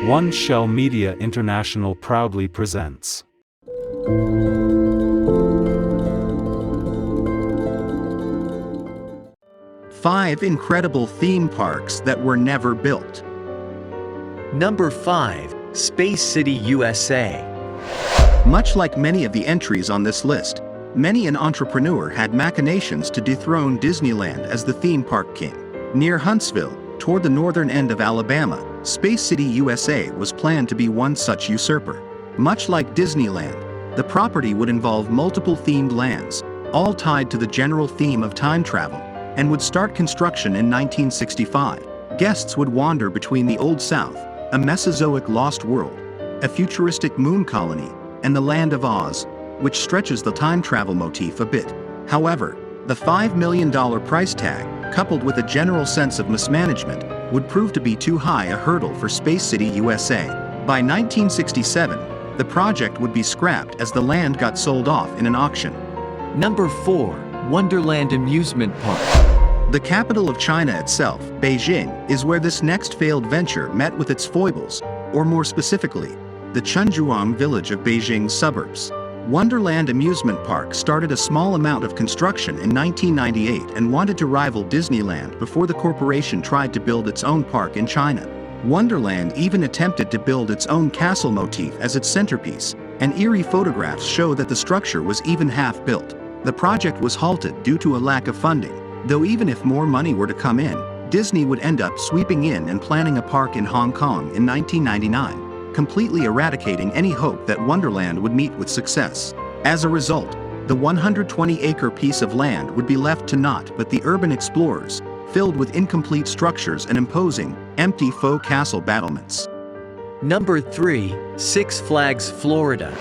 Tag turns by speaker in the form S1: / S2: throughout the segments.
S1: Oneshell Media International proudly presents.
S2: Five incredible theme parks that were never built.
S3: Number 5. Space City, USA.
S2: Much like many of the entries on this list, many an entrepreneur had machinations to dethrone Disneyland as the theme park king. Near Huntsville, toward the northern end of Alabama, Space City, USA was planned to be one such usurper. Much like Disneyland, the property would involve multiple themed lands, all tied to the general theme of time travel, and would start construction in 1965. Guests would wander between the Old South, a Mesozoic lost world, a futuristic moon colony, and the Land of Oz, which stretches the time travel motif a bit. However, the $5 million price tag, coupled with a general sense of mismanagement, would prove to be too high a hurdle for Space City, USA. By 1967, the project would be scrapped as the land got sold off in an auction.
S3: Number 4. Wonderland Amusement Park.
S2: The capital of China itself, Beijing, is where this next failed venture met with its foibles, or more specifically, the Chenzhuang village of Beijing's suburbs. Wonderland Amusement Park started a small amount of construction in 1998 and wanted to rival Disneyland before the corporation tried to build its own park in China. Wonderland even attempted to build its own castle motif as its centerpiece, and eerie photographs show that the structure was even half built. The project was halted due to a lack of funding, though even if more money were to come in, Disney would end up sweeping in and planning a park in Hong Kong in 1999. Completely eradicating any hope that Wonderland would meet with success. As a result, the 120-acre piece of land would be left to naught but the urban explorers, filled with incomplete structures and imposing, empty faux castle battlements.
S3: Number 3. Six Flags, Florida.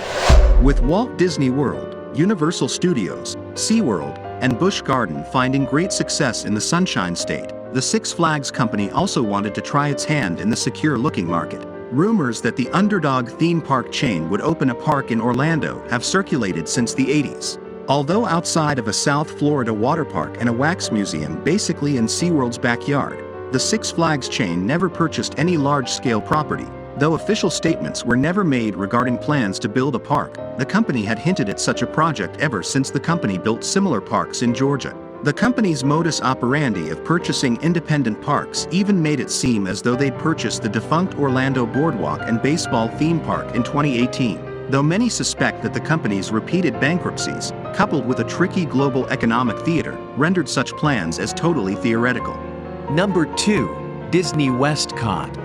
S2: With Walt Disney World, Universal Studios, SeaWorld, and Busch Garden finding great success in the Sunshine State, the Six Flags Company also wanted to try its hand in the secure-looking market. Rumors that the underdog theme park chain would open a park in Orlando have circulated since the 80s. Although outside of a South Florida water park and a wax museum basically in SeaWorld's backyard, the Six Flags chain never purchased any large-scale property. Though official statements were never made regarding plans to build a park, the company had hinted at such a project ever since the company built similar parks in Georgia. The company's modus operandi of purchasing independent parks even made it seem as though they'd purchased the defunct Orlando Boardwalk and Baseball theme park in 2018, though many suspect that the company's repeated bankruptcies, coupled with a tricky global economic theater, rendered such plans as totally theoretical.
S3: Number 2. Disney Westcott.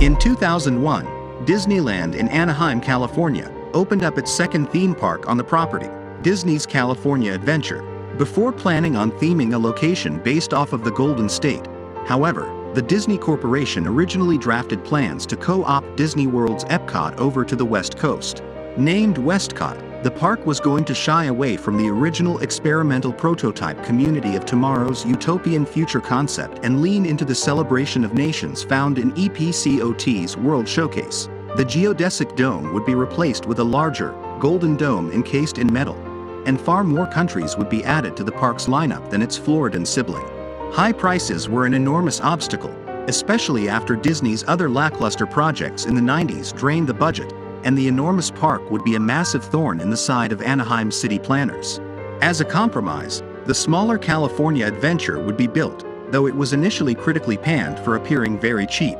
S2: In 2001, Disneyland in Anaheim, California, opened up its second theme park on the property, Disney's California Adventure, before planning on theming a location based off of the Golden State. However, the Disney Corporation originally drafted plans to co-opt Disney World's Epcot over to the West Coast. Named Westcott, the park was going to shy away from the original experimental prototype Community of Tomorrow's utopian future concept and lean into the celebration of nations found in EPCOT's World Showcase. The geodesic dome would be replaced with a larger, golden dome encased in metal, and far more countries would be added to the park's lineup than its Floridan sibling. High prices were an enormous obstacle, especially after Disney's other lackluster projects in the 90s drained the budget, and the enormous park would be a massive thorn in the side of Anaheim city planners. As a compromise, the smaller California Adventure would be built, though it was initially critically panned for appearing very cheap.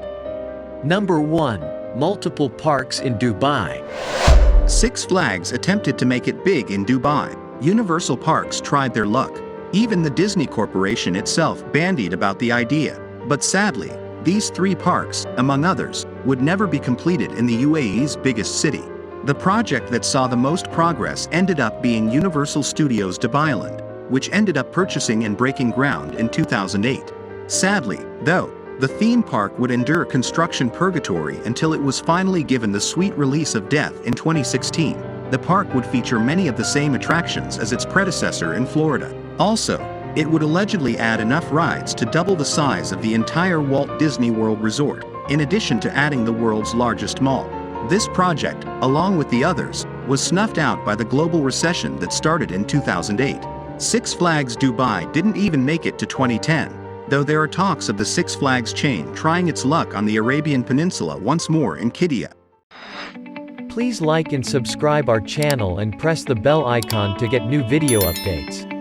S3: Number 1. Multiple parks in Dubai.
S2: Six Flags attempted to make it big in Dubai. Universal Parks tried their luck. Even the Disney Corporation itself bandied about the idea. But sadly, these three parks, among others, would never be completed in the UAE's biggest city. The project that saw the most progress ended up being Universal Studios Dubailand, which ended up purchasing and breaking ground in 2008. Sadly, though, the theme park would endure construction purgatory until it was finally given the sweet release of death in 2016. The park would feature many of the same attractions as its predecessor in Florida. Also, it would allegedly add enough rides to double the size of the entire Walt Disney World Resort, in addition to adding the world's largest mall. This project, along with the others, was snuffed out by the global recession that started in 2008. Six Flags Dubai didn't even make it to 2010. though there are talks of the Six Flags chain trying its luck on the Arabian Peninsula once more in Qiddiya.
S3: Please like and subscribe our channel and press the bell icon to get new video updates.